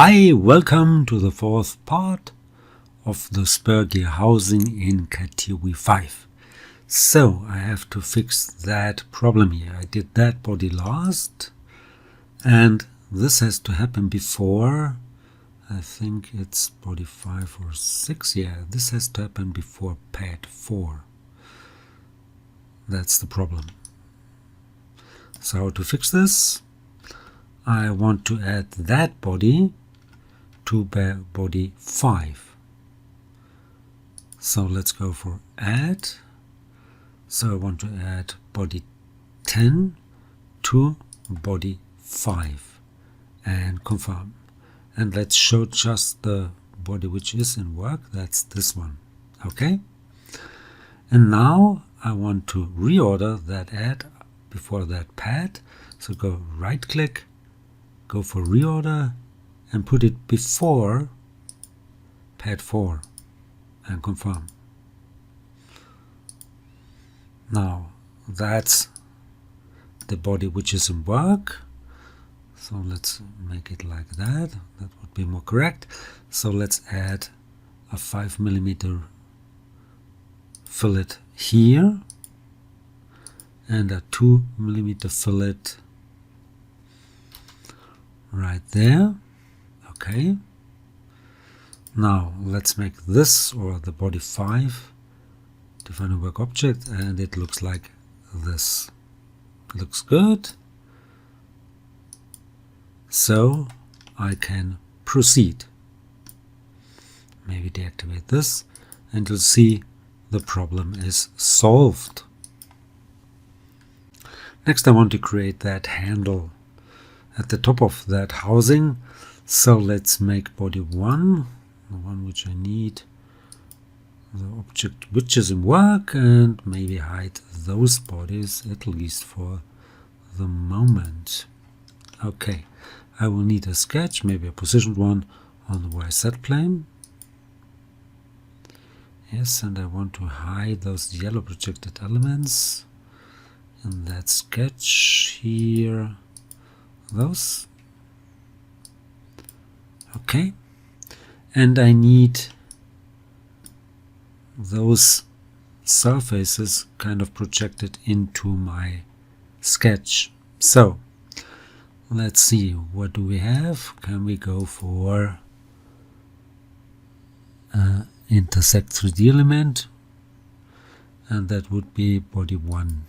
Hi, welcome to the fourth part of the Spur housing in Catia V5. So I have to fix that problem here. I did that body last, and this has to happen before, I think it's body 5 or 6. Yeah, this has to happen before pad 4. That's the problem. So how to fix this? I want to add that body to body 5. So let's go for add. So I want to add body 10 to body 5 and confirm. And let's show just the body which is in work. That's this one. Okay. And now I want to reorder that add before that pad. So go right click, go for reorder and put it before pad 4 and confirm. Now that's the body which is in work. So let's make it like that. That would be more correct. So let's add a 5mm fillet here and a 2mm fillet right there. Okay. Now let's make this, or the body 5, define a work object, and it looks like this. Looks good. So I can proceed. Maybe deactivate this, and you'll see the problem is solved. Next I want to create that handle at the top of that housing. So let's make body 1, the one which I need, the object which is in work, and maybe hide those bodies at least for the moment. Okay, I will need a sketch, maybe a positioned one on the YZ plane. Yes, and I want to hide those yellow projected elements in that sketch here. Those. Okay, and I need those surfaces kind of projected into my sketch. So let's see, what do we have? Can we go for intersect 3D element, and that would be body 1,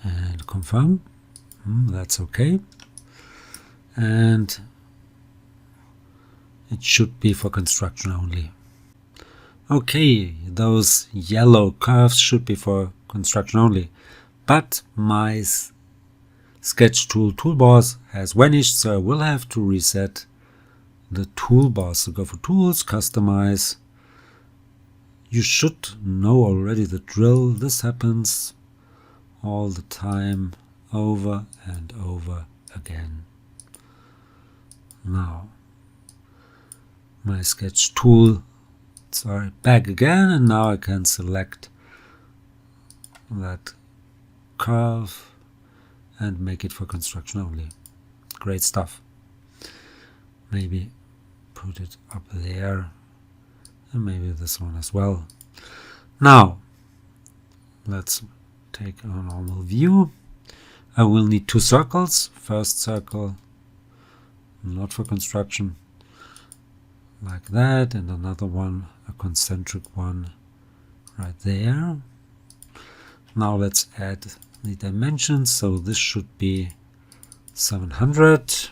and confirm. That's okay. And it should be for construction only. Okay, those yellow curves should be for construction only, but my sketch tool toolbars has vanished, so I will have to reset the toolbars. So go for tools, customize. You should know already the drill. This happens all the time, over and over again. Now my sketch tool are back again, and now I can select that curve and make it for construction only. Great stuff. Maybe put it up there, and maybe this one as well. Now let's take a normal view. I will need 2 circles. First circle not for construction, like that, and another one, a concentric one right there. Now let's add the dimensions. So this should be 700,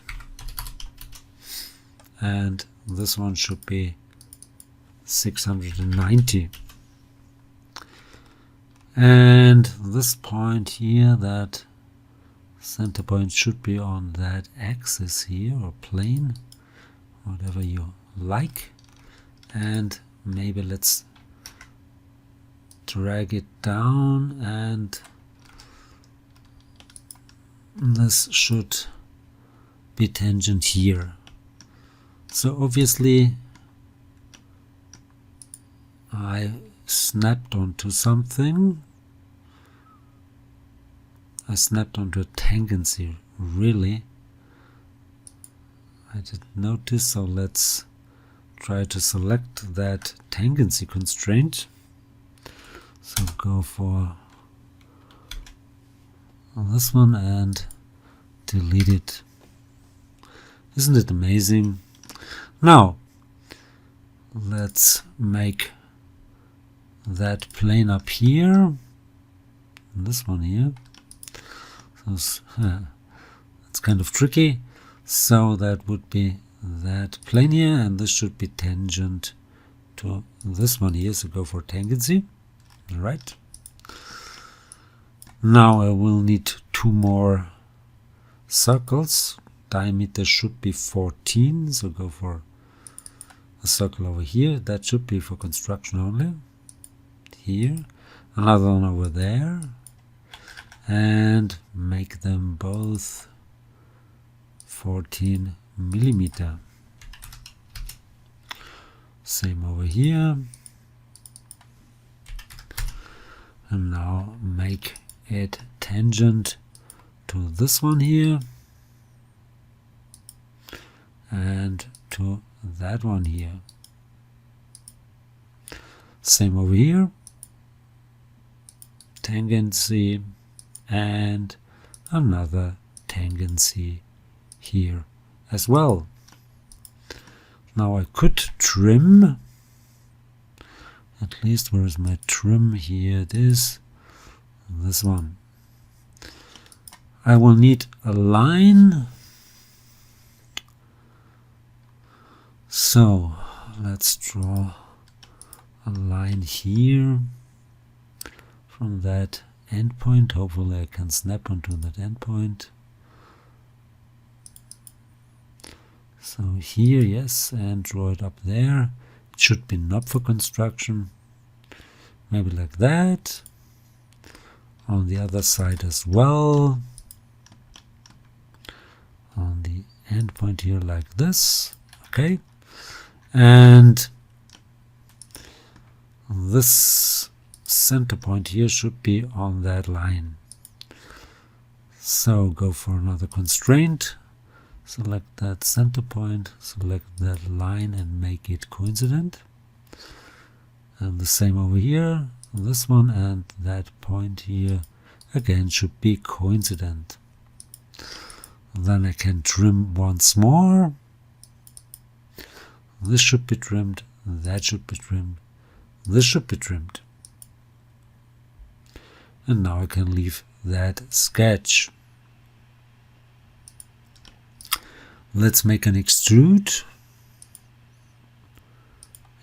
and this one should be 690. And this point here, that center point, should be on that axis here, or plane, whatever you like. And maybe let's drag it down, and this should be tangent here. So obviously I snapped onto something. I snapped onto a tangency, really, I didn't notice, so let's try to select that tangency constraint. So go for this one and delete it. Isn't it amazing? Now let's make that plane up here, this one here. So it's kind of tricky. So that would be that plane here, and this should be tangent to this one here. So go for tangency. All right. Now I will need 2 more circles. Diameter should be 14, so go for a circle over here. That should be for construction only. Here, another one over there, and make them both 14 millimeter. Same over here. And now make it tangent to this one here and to that one here. Same over here, tangency, and another tangency here as well. Now I could trim, at least where is my trim? Here it is, this one. I will need a line. So let's draw a line here from that endpoint. Hopefully I can snap onto that endpoint. So here, yes, and draw it up there. It should be not for construction. Maybe like that. On the other side as well. On the endpoint here like this. Okay. And this center point here should be on that line. So go for another constraint. Select that center point, select that line and make it coincident. And the same over here, this one and that point here again should be coincident. Then I can trim once more. This should be trimmed, that should be trimmed, this should be trimmed. And now I can leave that sketch. Let's make an extrude.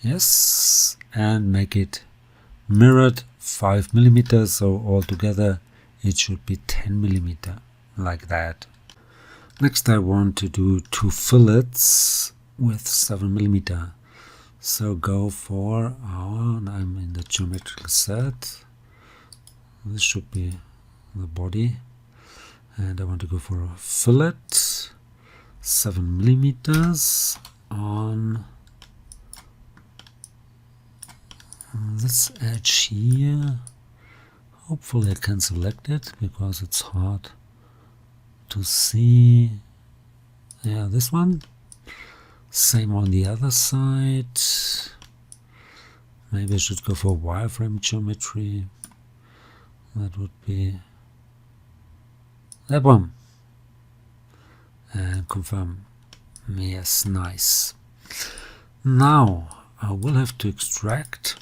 Yes, and make it mirrored 5 millimeters, so altogether it should be 10 millimeter, like that. Next I want to do 2 fillets with 7 millimeter. So go for I'm in the geometrical set. This should be the body, and I want to go for a fillet 7 millimeters on this edge here. Hopefully I can select it because it's hard to see. Yeah, this one. Same on the other side. Maybe I should go for wireframe geometry. That would be that one. And confirm. Yes, nice. Now I will have to extract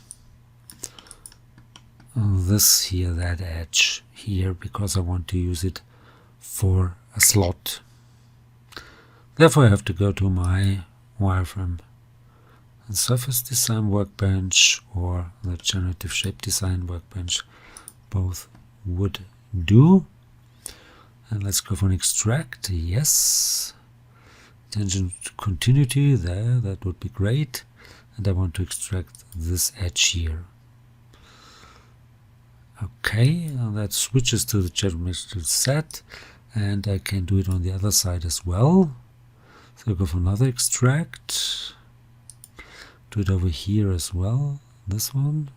this here, that edge here, because I want to use it for a slot. Therefore I have to go to my wireframe and surface design workbench or the generative shape design workbench. Both would do. And let's go for an extract. Yes. Tangent continuity there, that would be great. And I want to extract this edge here. Okay, and that switches to the geometrical set, and I can do it on the other side as well. So go for another extract. Do it over here as well, this one.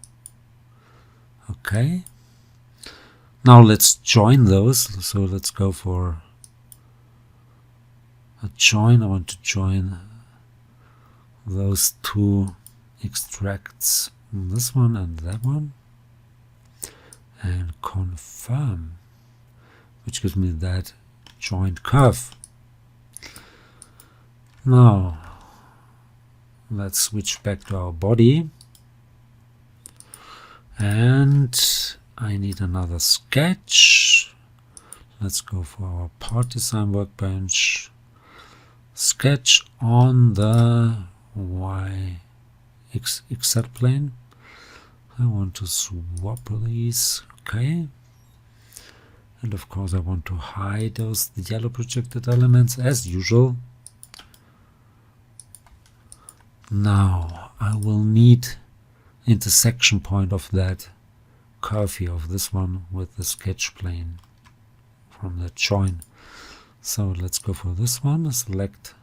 Okay. Now let's join those. So let's go for a join. I want to join those two extracts, this one and that one, and confirm, which gives me that joint curve. Now let's switch back to our body, and I need another sketch. Let's go for our part design workbench, sketch on the YZ plane. I want to swap these, okay, and of course I want to hide those yellow projected elements as usual. Now I will need intersection point of that curve here, of this one with the sketch plane from the join. So let's go for this one, select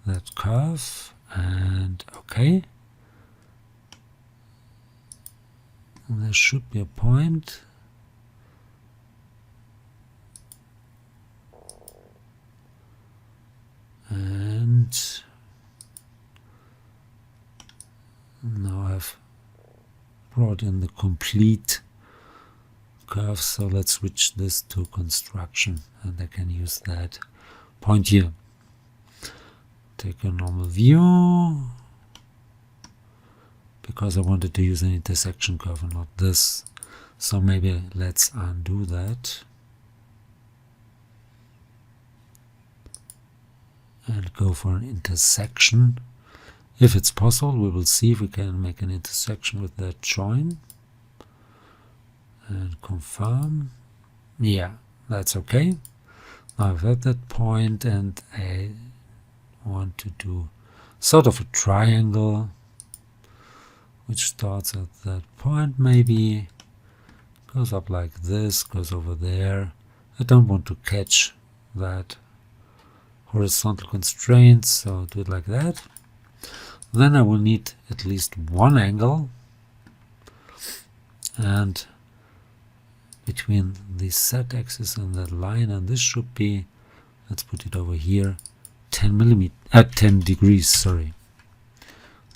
that curve, and okay. And there should be a point. And now I've brought in the complete curve, so let's switch this to construction, and I can use that point here. Take a normal view, because I wanted to use an intersection curve and not this, so maybe let's undo that and go for an intersection. If it's possible, we will see if we can make an intersection with that join, and confirm. Yeah, that's okay. Now I've at that point, and I want to do sort of a triangle which starts at that point, maybe goes up like this, goes over there. I don't want to catch that horizontal constraint, so do it like that. Then I will need at least one angle, and between the Z axis and that line, and this should be, let's put it over here, 10 degrees, sorry,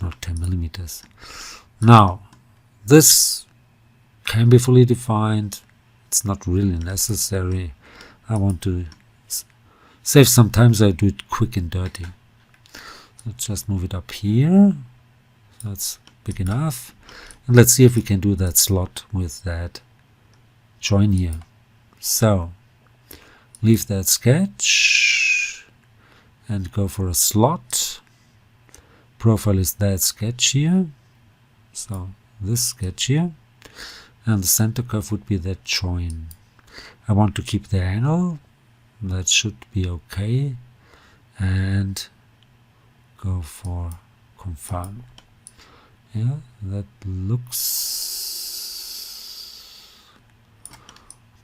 not 10 millimeters. Now this can be fully defined, it's not really necessary. I want to save some time, so I do it quick and dirty. Let's just move it up here, that's big enough, and let's see if we can do that slot with that join here. So leave that sketch and go for a slot. Profile is that sketch here, so this sketch here, and the center curve would be that join. I want to keep the angle, that should be okay, and go for confirm. Yeah, that looks,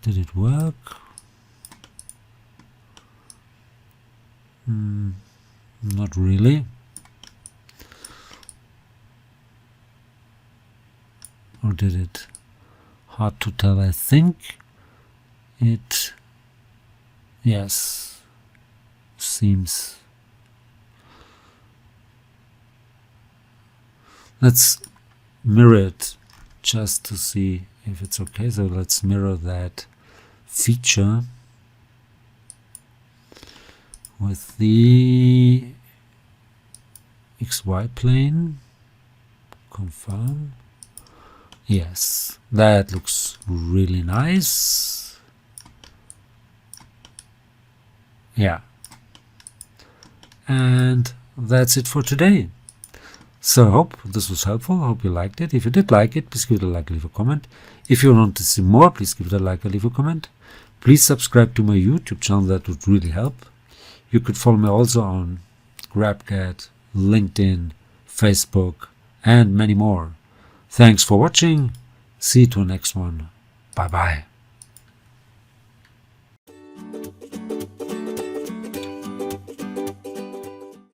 did it work? Not really. Or did it? Hard to tell. I think it, yes, seems. Let's mirror it just to see if it's okay. So let's mirror that feature with the XY plane. Confirm. Yes, that looks really nice. Yeah. And that's it for today. So I hope this was helpful. I hope you liked it. If you did like it, please give it a like and leave a comment. If you want to see more, please give it a like and leave a comment. Please subscribe to my YouTube channel, that would really help. You could follow me also on GrabCAD, LinkedIn, Facebook, and many more. Thanks for watching. See you to the next one. Bye bye.